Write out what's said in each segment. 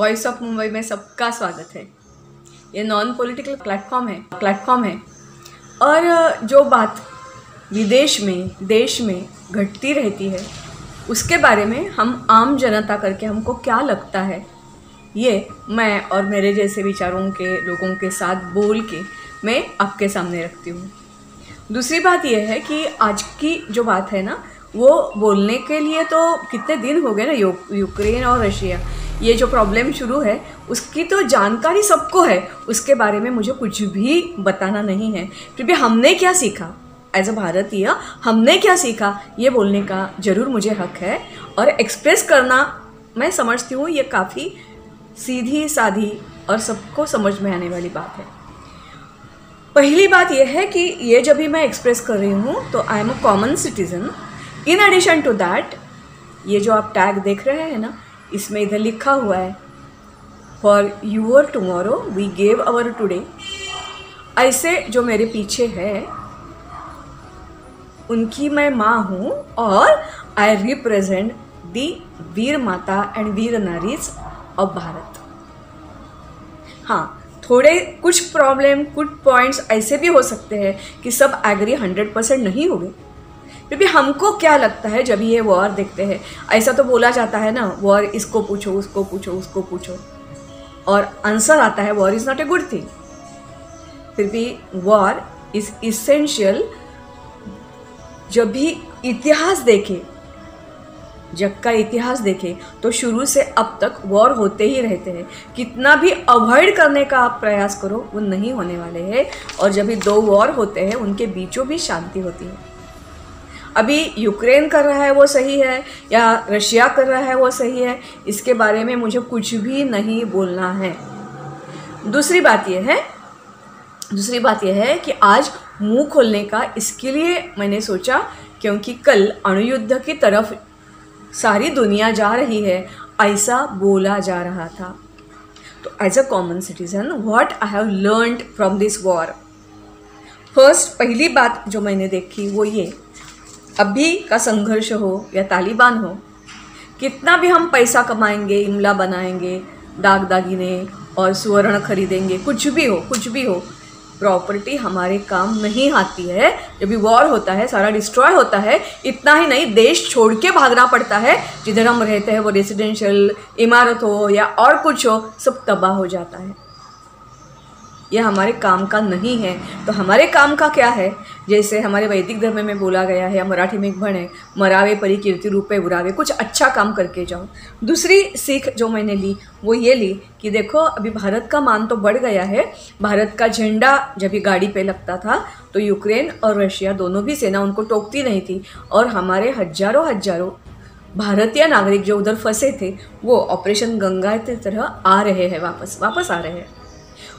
Voice of Mumbai में सबका स्वागत है। ये नॉन पॉलिटिकल प्लेटफॉर्म है और जो बात विदेश में देश में घटती रहती है उसके बारे में हम आम जनता करके हमको क्या लगता है ये मैं और मेरे जैसे विचारों के लोगों के साथ बोल के मैं आपके सामने रखती हूँ। दूसरी बात यह है कि आज की जो बात है ना वो बोलने के लिए तो कितने दिन हो गए ना, यूक्रेन और रशिया ये जो प्रॉब्लम शुरू है उसकी तो जानकारी सबको है, उसके बारे में मुझे कुछ भी बताना नहीं है। फिर भी हमने क्या सीखा एज अ भारतीय, हमने क्या सीखा ये बोलने का ज़रूर मुझे हक है और एक्सप्रेस करना मैं समझती हूँ ये काफ़ी सीधी सादी और सबको समझ में आने वाली बात है। पहली बात यह है कि ये जब भी मैं एक्सप्रेस कर रही हूँ तो I am a common citizen. In addition to that ये जो आप टैग देख रहे हैं ना, इसमें इधर लिखा हुआ है for your tomorrow we gave our today. ऐसे जो मेरे पीछे है उनकी मैं माँ हूँ और आई रिप्रेजेंट दी वीर माता एंड वीर नारीज ऑफ भारत। हाँ, थोड़े कुछ प्रॉब्लम कुछ पॉइंट्स ऐसे भी हो सकते हैं कि सब एग्री 100% नहीं हो गए। फिर भी हमको क्या लगता है जब ये वॉर देखते हैं, ऐसा तो बोला जाता है ना, वॉर इसको पूछो उसको पूछो उसको पूछो और आंसर आता है war is not a good thing. फिर भी वॉर इज़ इसेंशियल। जब भी इतिहास देखें, जग का इतिहास देखें तो शुरू से अब तक वॉर होते ही रहते हैं। कितना भी अवॉइड करने का आप प्रयास करो वो नहीं होने वाले हैं। और जब भी दो वॉर होते हैं उनके बीचों भी शांति होती है। अभी यूक्रेन कर रहा है वो सही है या रशिया कर रहा है वो सही है, इसके बारे में मुझे कुछ भी नहीं बोलना है। दूसरी बात यह है कि आज मुंह खोलने का इसके लिए मैंने सोचा क्योंकि कल अणुयुद्ध की तरफ सारी दुनिया जा रही है, ऐसा बोला जा रहा था। तो as a common citizen what I have learned from this war. First पहली बात जो मैंने देखी वो ये, अभी का संघर्ष हो या तालिबान हो, कितना भी हम पैसा कमाएंगे, इमला बनाएंगे, दाग दागिने और सुवर्ण खरीदेंगे, कुछ भी हो, प्रॉपर्टी हमारे काम नहीं आती है। जब भी वॉर होता है सारा डिस्ट्रॉय होता है। इतना ही नहीं, देश छोड़ के भागना पड़ता है। जिधर हम रहते हैं वो रेजिडेंशियल इमारत हो या और कुछ हो, सब तबाह हो जाता है। यह हमारे काम का नहीं है। तो हमारे काम का क्या है, जैसे हमारे वैदिक धर्म में बोला गया है या मराठी में एक म्हण है, मरावे परी कीर्ति रूपे उरावे, कुछ अच्छा काम करके जाओ। दूसरी सीख जो मैंने ली वो ये ली कि देखो अभी भारत का मान तो बढ़ गया है। भारत का झंडा जब भी गाड़ी पे लगता था तो यूक्रेन और रशिया दोनों भी सेना उनको टोकती नहीं थी और हमारे हजारों भारतीय नागरिक जो उधर फंसे थे वो ऑपरेशन गंगा की तरह आ रहे हैं, वापस आ रहे हैं।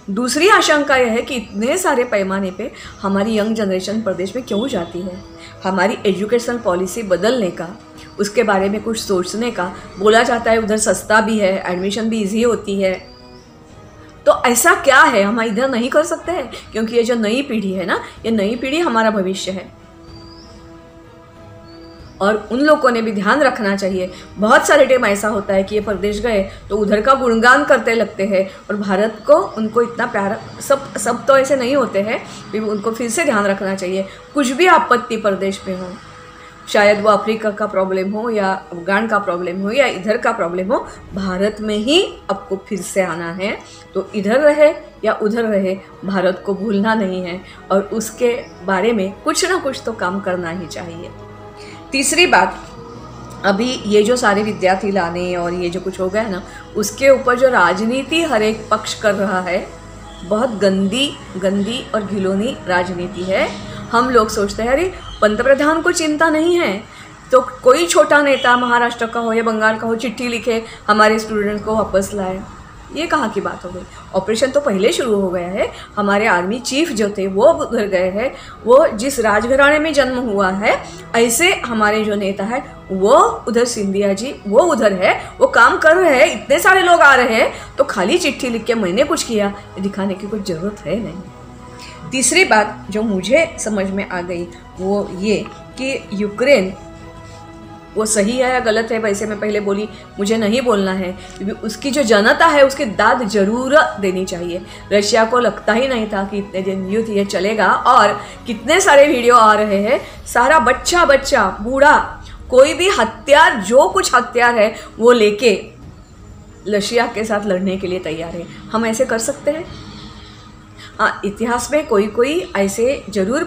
दूसरी आशंका यह है कि इतने सारे पैमाने पे हमारी यंग जनरेशन प्रदेश में क्यों जाती है। हमारी एजुकेशनल पॉलिसी बदलने का, उसके बारे में कुछ सोचने का बोला जाता है। उधर सस्ता भी है, एडमिशन भी इजी होती है। तो ऐसा क्या है हम इधर नहीं कर सकते हैं? क्योंकि ये जो नई पीढ़ी है ना, ये नई पीढ़ी हमारा भविष्य है और उन लोगों ने भी ध्यान रखना चाहिए। बहुत सारे टाइम ऐसा होता है कि ये प्रदेश गए तो उधर का गुणगान करते लगते हैं और भारत को उनको इतना प्यारा, सब तो ऐसे नहीं होते हैं, उनको फिर से ध्यान रखना चाहिए। कुछ भी आपत्ति प्रदेश में हो, शायद वो अफ्रीका का प्रॉब्लम हो या अफगान का प्रॉब्लम हो या इधर का प्रॉब्लम हो, भारत में ही आपको फिर से आना है। तो इधर रहे या उधर रहे, भारत को भूलना नहीं है और उसके बारे में कुछ ना कुछ तो काम करना ही चाहिए। तीसरी बात, अभी ये जो सारे विद्यार्थी लाने और ये जो कुछ हो गया ना, उसके ऊपर जो राजनीति हर एक पक्ष कर रहा है, बहुत गंदी और घिनौनी राजनीति है। हम लोग सोचते हैं अरे पंतप्रधान को चिंता नहीं है तो कोई छोटा नेता महाराष्ट्र का हो या बंगाल का हो चिट्ठी लिखे हमारे स्टूडेंट्स को वापस लाए। ये कहाँ की बात हो गई? ऑपरेशन तो पहले शुरू हो गया है। हमारे आर्मी चीफ जो थे वो उधर गए हैं। वो जिस राजघराने में जन्म हुआ है, ऐसे हमारे जो नेता है वो उधर, सिंधिया जी वो उधर है, वो काम कर रहे हैं। इतने सारे लोग आ रहे हैं तो खाली चिट्ठी लिख के मैंने कुछ किया दिखाने की कुछ ज़रूरत है नहीं। तीसरी बात जो मुझे समझ में आ गई वो ये कि यूक्रेन वो सही है या गलत है, वैसे मैं पहले बोली मुझे नहीं बोलना है, क्योंकि उसकी जो जनता है उसकी दाद जरूर देनी चाहिए। रशिया को लगता ही नहीं था कि इतने दिन युद्ध ये चलेगा, और कितने सारे वीडियो आ रहे हैं, सारा बच्चा बच्चा बूढ़ा कोई भी हथियार, जो कुछ हथियार है वो लेके रशिया के साथ लड़ने के लिए तैयार है। हम ऐसे कर सकते हैं? हाँ, इतिहास में कोई कोई ऐसे जरूर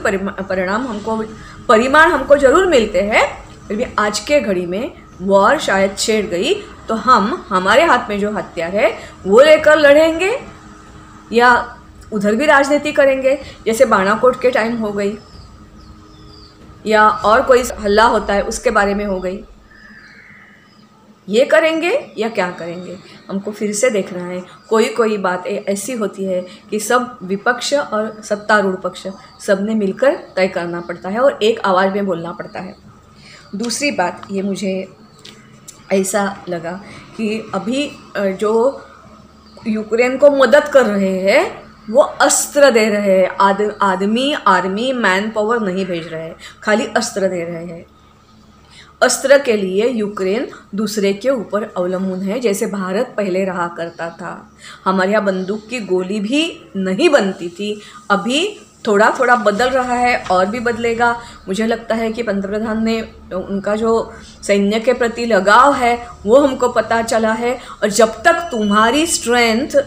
परिमाण हमको जरूर मिलते हैं, फिर भी आज के घड़ी में वॉर शायद छेड़ गई तो हम हमारे हाथ में जो हथियार है वो लेकर लड़ेंगे या उधर भी राजनीति करेंगे, जैसे बाणाकोट के टाइम हो गई, या और कोई हल्ला होता है उसके बारे में हो गई। ये करेंगे या क्या करेंगे, हमको फिर से देखना है। कोई कोई बात ऐसी होती है कि सब विपक्ष और सत्तारूढ़ पक्ष सब ने मिलकर तय करना पड़ता है और एक आवाज़ में बोलना पड़ता है। दूसरी बात ये मुझे ऐसा लगा कि अभी जो यूक्रेन को मदद कर रहे हैं वो अस्त्र दे रहे हैं, आर्मी मैन पावर नहीं भेज रहे हैं, खाली अस्त्र दे रहे हैं। अस्त्र के लिए यूक्रेन दूसरे के ऊपर अवलंबन है, जैसे भारत पहले रहा करता था। हमारे यहाँ बंदूक की गोली भी नहीं बनती थी, अभी थोड़ा थोड़ा बदल रहा है और भी बदलेगा। मुझे लगता है कि पंतप्रधान ने उनका जो सैन्य के प्रति लगाव है वो हमको पता चला है, और जब तक तुम्हारी स्ट्रेंथ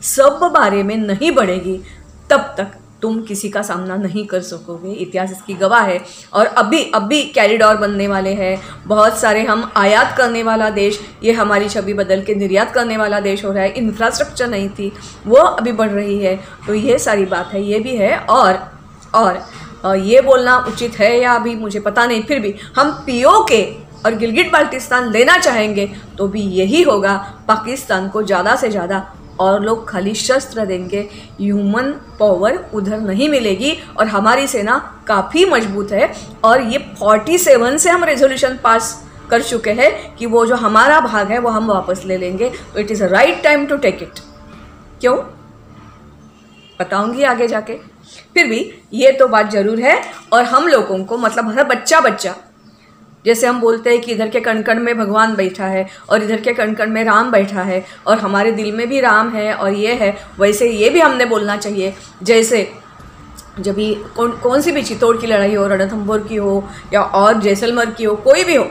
सब बारे में नहीं बढ़ेगी तब तक तुम किसी का सामना नहीं कर सकोगे। इतिहास इसकी गवाह है। और अभी कॉरिडोर बनने वाले हैं, बहुत सारे हम आयात करने वाला देश, ये हमारी छवि बदल के निर्यात करने वाला देश हो रहा है। इंफ्रास्ट्रक्चर नहीं थी वो अभी बढ़ रही है, तो ये सारी बात है, ये भी है। और ये बोलना उचित है या अभी मुझे पता नहीं, फिर भी हम पीओके और गिलगिट बाल्टिस्तान लेना चाहेंगे तो भी यही होगा, पाकिस्तान को ज़्यादा से ज़्यादा और लोग खाली शस्त्र देंगे, ह्यूमन पावर उधर नहीं मिलेगी। और हमारी सेना काफ़ी मजबूत है, और ये 47 से हम रेजोल्यूशन पास कर चुके हैं कि वो जो हमारा भाग है वो हम वापस ले लेंगे। तो it is a right time to take it. क्यों बताऊंगी आगे जाके। फिर भी ये तो बात ज़रूर है, और हम लोगों को मतलब हर बच्चा जैसे हम बोलते हैं कि इधर के कण कण में भगवान बैठा है और इधर के कण कण में राम बैठा है, और हमारे दिल में भी राम है और ये है, वैसे ये भी हमने बोलना चाहिए। जैसे जब भी कौन सी भी चित्तौड़ की लड़ाई हो, रणथंभौर की हो या और जैसलमेर की हो, कोई भी हो,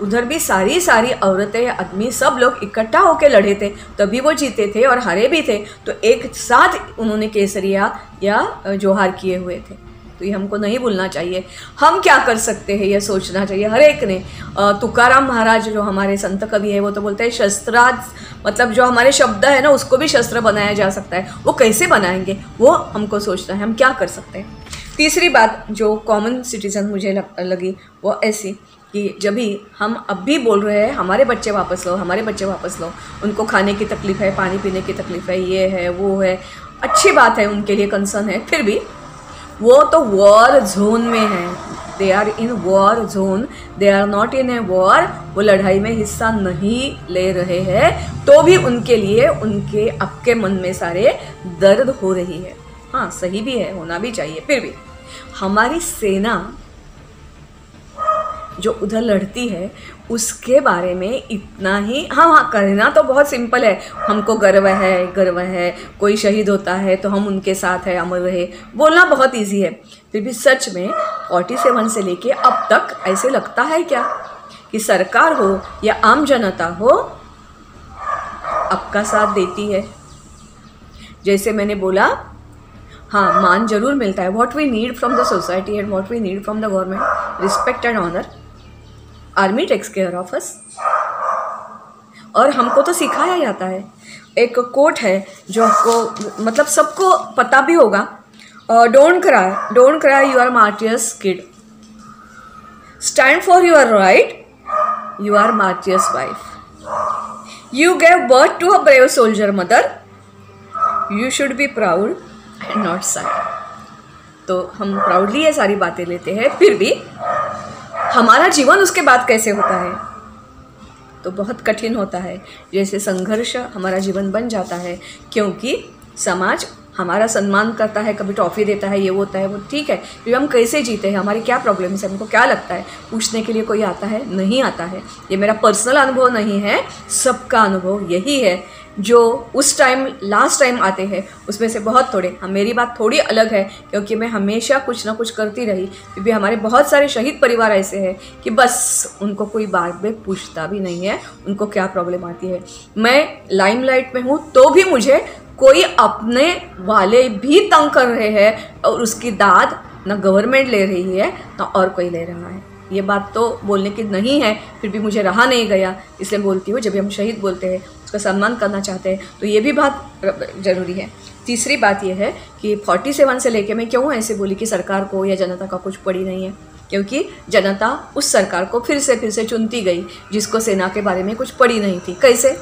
उधर भी सारी औरतें आदमी सब लोग इकट्ठा होकर लड़े थे, तभी वो जीते थे और हारे भी थे। तो एक साथ उन्होंने केसरिया या जोहार किए हुए थे। तो ये हमको नहीं भूलना चाहिए। हम क्या कर सकते हैं ये सोचना चाहिए हर एक ने। तुकाराम महाराज जो हमारे संत कवि है वो तो बोलते हैं शस्त्राज, मतलब जो हमारे शब्द है ना उसको भी शस्त्र बनाया जा सकता है। वो कैसे बनाएंगे वो हमको सोचना है, हम क्या कर सकते हैं। तीसरी बात जो कॉमन सिटीजन मुझे लगी वो ऐसी कि जब भी हम अब भी बोल रहे हैं हमारे बच्चे वापस लो, हमारे बच्चे वापस लो, उनको खाने की तकलीफ़ है, पानी पीने की तकलीफ़ है, ये है वो है, अच्छी बात है, उनके लिए कंसर्न है, फिर भी वो तो वॉर जोन में है। They are in war zone, they are not in a war. वो लड़ाई में हिस्सा नहीं ले रहे हैं तो भी उनके लिए उनके आपके मन में सारे दर्द हो रही है। हाँ सही भी है, होना भी चाहिए। फिर भी हमारी सेना जो उधर लड़ती है उसके बारे में इतना ही, हाँ कहना तो बहुत सिंपल है, हमको गर्व है, कोई शहीद होता है तो हम उनके साथ है, अमर रहे, बोलना बहुत इजी है। फिर भी सच में 47 से लेके अब तक ऐसे लगता है क्या कि सरकार हो या आम जनता हो आपका साथ देती है? जैसे मैंने बोला, हाँ मान जरूर मिलता है। What we need from the society and what we need from the government, respect and honour. Army takes care of us, और हमको तो सिखाया जाता है। एक कोट है जो आपको मतलब सबको पता भी होगा, don't cry you are martyr's kid, stand for your right you are martyr's wife, you gave birth to a brave soldier mother, you should be proud and not sad. तो हम प्राउडली ये सारी बातें लेते हैं, फिर भी हमारा जीवन उसके बाद कैसे होता है तो बहुत कठिन होता है। जैसे संघर्ष हमारा जीवन बन जाता है, क्योंकि समाज हमारा सम्मान करता है, कभी ट्रॉफी देता है, ये वो होता है, वो ठीक है। फिर हम कैसे जीते हैं, हमारे क्या प्रॉब्लम्स है, हमको क्या लगता है, पूछने के लिए कोई आता है? नहीं आता है। ये मेरा पर्सनल अनुभव नहीं है, सबका अनुभव यही है। जो उस टाइम लास्ट टाइम आते हैं उसमें से बहुत थोड़े, मेरी बात थोड़ी अलग है क्योंकि मैं हमेशा कुछ ना कुछ करती रही, फिर भी हमारे बहुत सारे शहीद परिवार ऐसे हैं कि बस उनको कोई बात में पूछता भी नहीं है उनको क्या प्रॉब्लम आती है। मैं लाइमलाइट में हूँ तो भी मुझे कोई अपने वाले भी तंग कर रहे हैं और उसकी दाद ना गवर्नमेंट ले रही है ना और कोई ले रहा है। ये बात तो बोलने की नहीं है, फिर भी मुझे रहा नहीं गया, इसलिए बोलती हूँ। जब भी हम शहीद बोलते हैं उसका सम्मान करना चाहते हैं तो ये भी बात ज़रूरी है। तीसरी बात यह है कि 47 से लेके मैं क्यों ऐसे बोली कि सरकार को या जनता का कुछ पड़ी नहीं है, क्योंकि जनता उस सरकार को फिर से चुनती गई जिसको सेना के बारे में कुछ पड़ी नहीं थी। कैसे?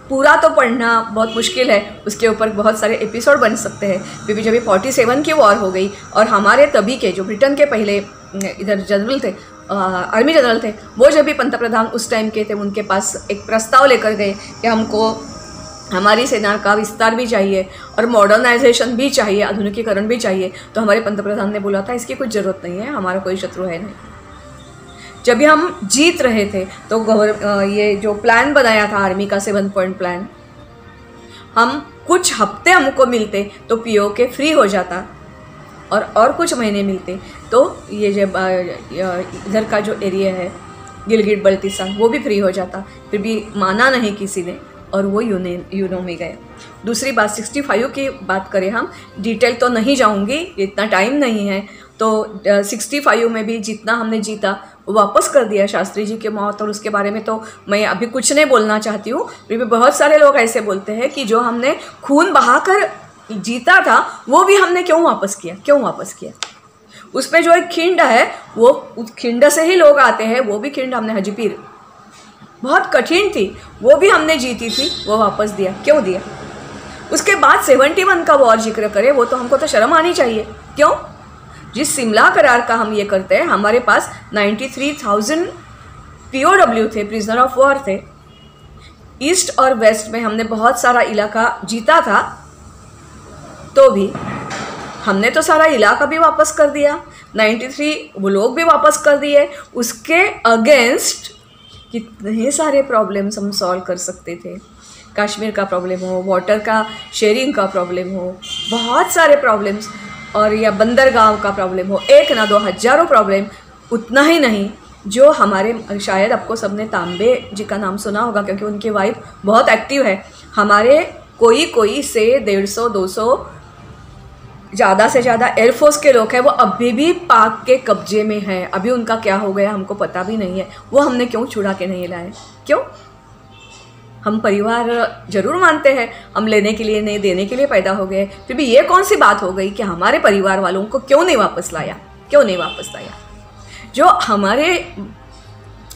पूरा तो पढ़ना बहुत मुश्किल है, उसके ऊपर बहुत सारे एपिसोड बन सकते हैं। फिर भी जब 47 की वॉर हो गई और हमारे तभी के जो ब्रिटेन के पहले इधर जनरल थे, आर्मी जनरल थे, वो जब भी पंतप्रधान उस टाइम के थे, उनके पास एक प्रस्ताव लेकर गए कि हमको हमारी सेना का विस्तार भी चाहिए और मॉडर्नाइजेशन भी चाहिए, आधुनिकीकरण भी चाहिए। तो हमारे पंतप्रधान ने बोला था इसकी कुछ ज़रूरत नहीं है, हमारा कोई शत्रु है नहीं। जब भी हम जीत रहे थे तो ये जो प्लान बनाया था आर्मी का 7 पॉइंट प्लान, हम कुछ हफ्ते हमको मिलते तो पीओके फ्री हो जाता और कुछ महीने मिलते तो ये जब इधर का जो एरिया है गिलगिट बल्तिस्तान वो भी फ्री हो जाता। फिर भी माना नहीं किसी ने और वो यूनो में गए। दूसरी बात 65 की बात करें, हम डिटेल तो नहीं जाऊंगी, इतना टाइम नहीं है। तो 65 में भी जितना हमने जीता वो वापस कर दिया शास्त्री जी की मौत, और उसके बारे में तो मैं अभी कुछ नहीं बोलना चाहती हूँ। फिर भी बहुत सारे लोग ऐसे बोलते हैं कि जो हमने खून बहाकर जीता था वो भी हमने क्यों वापस किया। उसमें जो एक खिंड है वो उस खिंड से ही लोग आते हैं, वो भी खिंड हमने हजीपीर बहुत कठिन थी, वो भी हमने जीती थी, वो वापस दिया। क्यों दिया? उसके बाद 71 का वॉर जिक्र करें वो तो हमको तो शर्म आनी चाहिए। क्यों? जिस शिमला करार का हम ये करते हैं, हमारे पास 93,000 POW थे, प्रिजनर ऑफ वॉर थे। ईस्ट और वेस्ट में हमने बहुत सारा इलाका जीता था, तो भी हमने तो सारा इलाका भी वापस कर दिया, 93 वो लोग भी वापस कर दिए। उसके अगेंस्ट कितने सारे प्रॉब्लम्स हम सॉल्व कर सकते थे। कश्मीर का प्रॉब्लम हो, वाटर का शेयरिंग का प्रॉब्लम हो, बहुत सारे प्रॉब्लम्स, और या बंदरगांव का प्रॉब्लम हो, एक ना दो हज़ारों प्रॉब्लम। उतना ही नहीं, जो हमारे शायद आपको सबने तांबे जी का नाम सुना होगा क्योंकि उनकी वाइफ बहुत एक्टिव है। हमारे कोई से 150-200 ज़्यादा से ज़्यादा एयरफोर्स के लोग हैं, वो अभी भी पाक के कब्जे में हैं। अभी उनका क्या हो गया हमको पता भी नहीं है। वो हमने क्यों छुड़ा के नहीं लाए? क्यों? हम परिवार जरूर मानते हैं, हम लेने के लिए नहीं देने के लिए पैदा हो गए, फिर भी ये कौन सी बात हो गई कि हमारे परिवार वालों को क्यों नहीं वापस लाया? जो हमारे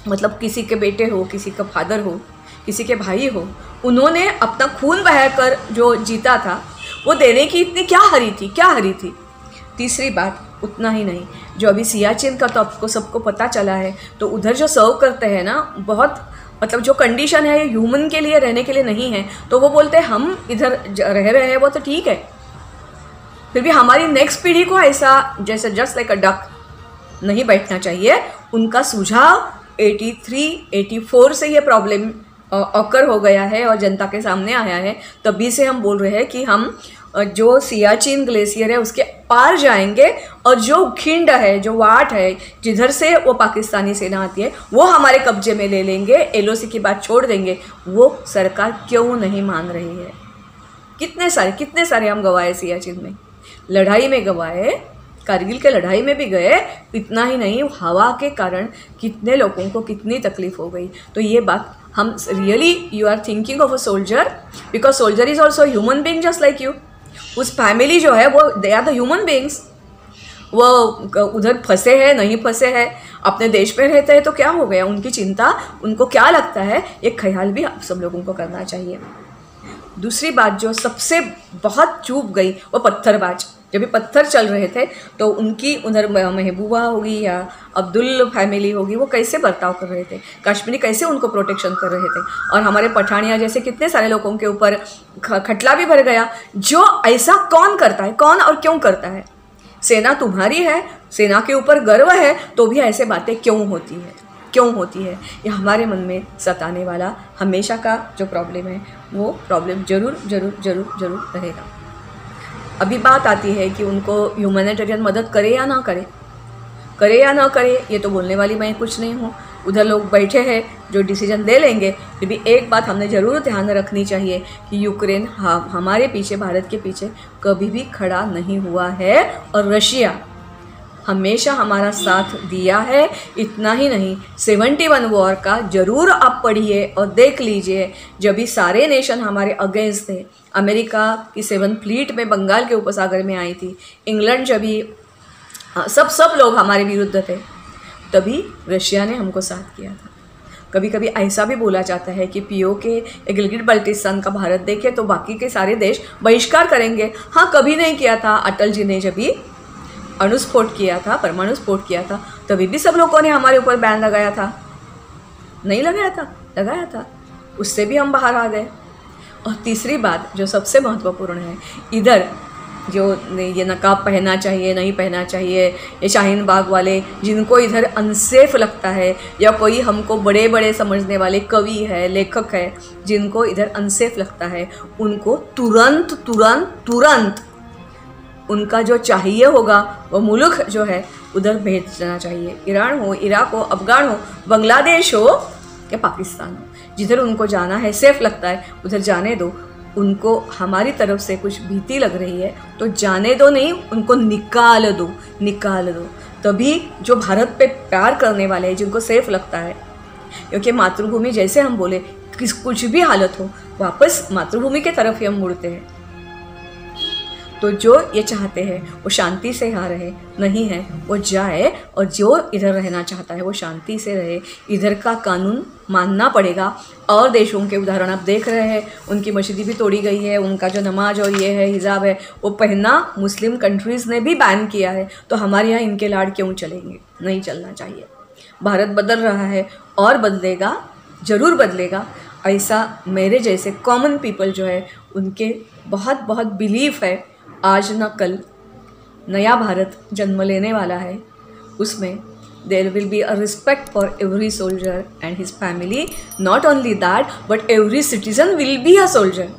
मतलब किसी के बेटे हो, किसी का फादर हो, किसी के भाई हो, उन्होंने अपना खून बहाकर जो जीता था वो देने की इतनी क्या हरी थी। तीसरी बात, उतना ही नहीं, जो अभी सियाचिन का तो आपको सबको पता चला है, तो उधर जो सर्व करते हैं ना, बहुत मतलब जो कंडीशन है ये ह्यूमन के लिए रहने के लिए नहीं है। तो वो बोलते हैं हम इधर रह रहे हैं, वो तो ठीक है, फिर भी हमारी नेक्स्ट पीढ़ी को ऐसा जैसे जस्ट लाइक अ डक नहीं बैठना चाहिए। उनका सुझाव 83-84 से ये प्रॉब्लम ऑकर हो गया है और जनता के सामने आया है। तभी से हम बोल रहे हैं कि हम जो सियाचिन ग्लेशियर है उसके पार जाएंगे, और जो खिंड है, जो वाट है जिधर से वो पाकिस्तानी सेना आती है, वो हमारे कब्जे में ले लेंगे। LOC की बात छोड़ देंगे। वो सरकार क्यों नहीं मान रही है? कितने सारे हम गवाए सियाचिन में, लड़ाई में गवाए, कारगिल के लड़ाई में भी गए। इतना ही नहीं, हवा के कारण कितने लोगों को कितनी तकलीफ हो गई। तो ये बात हम really you are thinking of a soldier, because soldier is also human being just like you. उस फैमिली जो है वो they are the human beings. वो उधर फंसे हैं नहीं फंसे हैं, अपने देश में रहते हैं तो क्या हो गया, उनकी चिंता, उनको क्या लगता है, एक ख्याल भी आप सब लोगों को करना चाहिए। दूसरी बात जो सबसे बहुत चूक गई वो पत्थरबाज। जब भी पत्थर चल रहे थे तो उनकी उधर महबूबा होगी या अब्दुल फैमिली होगी, वो कैसे बर्ताव कर रहे थे, कश्मीरी कैसे उनको प्रोटेक्शन कर रहे थे। और हमारे पठानिया जैसे कितने सारे लोगों के ऊपर खटला भी भर गया। जो ऐसा कौन करता है, कौन और क्यों करता है? सेना तुम्हारी है, सेना के ऊपर गर्व है, तो भी ऐसे बातें क्यों होती है, क्यों होती है? ये हमारे मन में सताने वाला हमेशा का जो प्रॉब्लम है, वो प्रॉब्लम जरूर जरूर जरूर जरूर रहेगा। अभी बात आती है कि उनको ह्यूमैनिटेरियन मदद करे या ना करे, करे या ना करे, ये तो बोलने वाली मैं कुछ नहीं हूँ। उधर लोग बैठे हैं जो डिसीजन ले लेंगे। फिर भी एक बात हमने ज़रूर ध्यान रखनी चाहिए कि यूक्रेन हमारे पीछे, भारत के पीछे कभी भी खड़ा नहीं हुआ है, और रशिया हमेशा हमारा साथ दिया है। इतना ही नहीं, 71 वॉर का जरूर आप पढ़िए और देख लीजिए। जब भी सारे नेशन हमारे अगेंस्ट थे, अमेरिका की 7 फ्लीट में बंगाल के उपसागर में आई थी, इंग्लैंड जब भी सब लोग हमारे विरुद्ध थे, तभी रशिया ने हमको साथ किया था। कभी कभी ऐसा भी बोला जाता है कि पीओके गिलगिट बाल्टिस्तान का भारत देखे तो बाकी के सारे देश बहिष्कार करेंगे। हाँ, कभी नहीं किया था। अटल जी ने जब भी अणुस्फोट किया था, परमाणु स्फोट किया था, तभी भी सब लोगों ने हमारे ऊपर बैन लगाया था? नहीं लगाया था? लगाया था। उससे भी हम बाहर आ गए। और तीसरी बात जो सबसे महत्वपूर्ण है, इधर जो ये नकाब पहनना चाहिए, नहीं पहनना चाहिए, ये शाहीन बाग वाले जिनको इधर अनसेफ लगता है, या कोई हमको बड़े बड़े समझने वाले कवि है, लेखक है, जिनको इधर अनसेफ लगता है, उनको तुरंत तुरंत तुरंत उनका जो चाहिए होगा वो मुल्क जो है उधर भेजना चाहिए। ईरान हो, इराक हो, अफगान हो, बांग्लादेश हो या पाकिस्तान हो, जिधर उनको जाना है, सेफ लगता है, उधर जाने दो। उनको हमारी तरफ से कुछ भीति लग रही है तो जाने दो नहीं, उनको निकाल दो, निकाल दो। तभी जो भारत पे प्यार करने वाले हैं, जिनको सेफ लगता है, क्योंकि मातृभूमि जैसे हम बोले, कुछ भी हालत हो, वापस मातृभूमि के तरफ ही हम मुड़ते हैं। तो जो ये चाहते हैं वो शांति से यहाँ रहे, नहीं है वो जाए, और जो इधर रहना चाहता है वो शांति से रहे। इधर का कानून मानना पड़ेगा। और देशों के उदाहरण आप देख रहे हैं, उनकी मस्जिद भी तोड़ी गई है, उनका जो नमाज और ये है हिजाब है वो पहनना मुस्लिम कंट्रीज़ ने भी बैन किया है। तो हमारे यहाँ इनके लाड़ क्यों चलेंगे? नहीं चलना चाहिए। भारत बदल रहा है और बदलेगा, ज़रूर बदलेगा। ऐसा मेरे जैसे कॉमन पीपल जो है उनके बहुत बहुत बिलीफ है। आज न कल नया भारत जन्म लेने वाला है, उसमें there will be a respect for every soldier and his family. Not only that, but every citizen will be a soldier.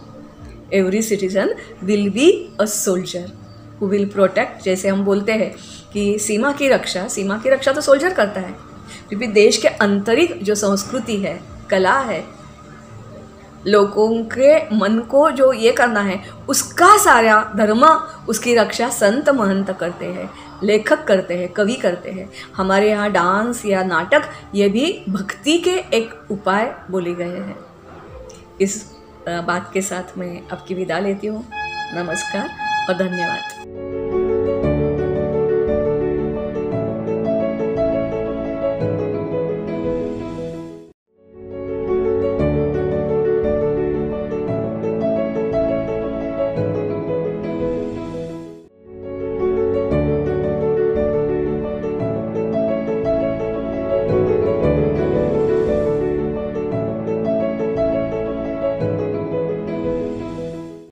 Every citizen will be a soldier who will protect. जैसे हम बोलते हैं कि सीमा की रक्षा तो सोल्जर करता है, क्योंकि देश के आंतरिक जो संस्कृति है, कला है, लोगों के मन को जो ये करना है, उसका सारा धर्म, उसकी रक्षा संत महंत करते हैं, लेखक करते हैं, कवि करते हैं। हमारे यहाँ डांस या नाटक ये भी भक्ति के एक उपाय बोले गए हैं। इस बात के साथ मैं आपकी विदा लेती हूँ। नमस्कार और धन्यवाद।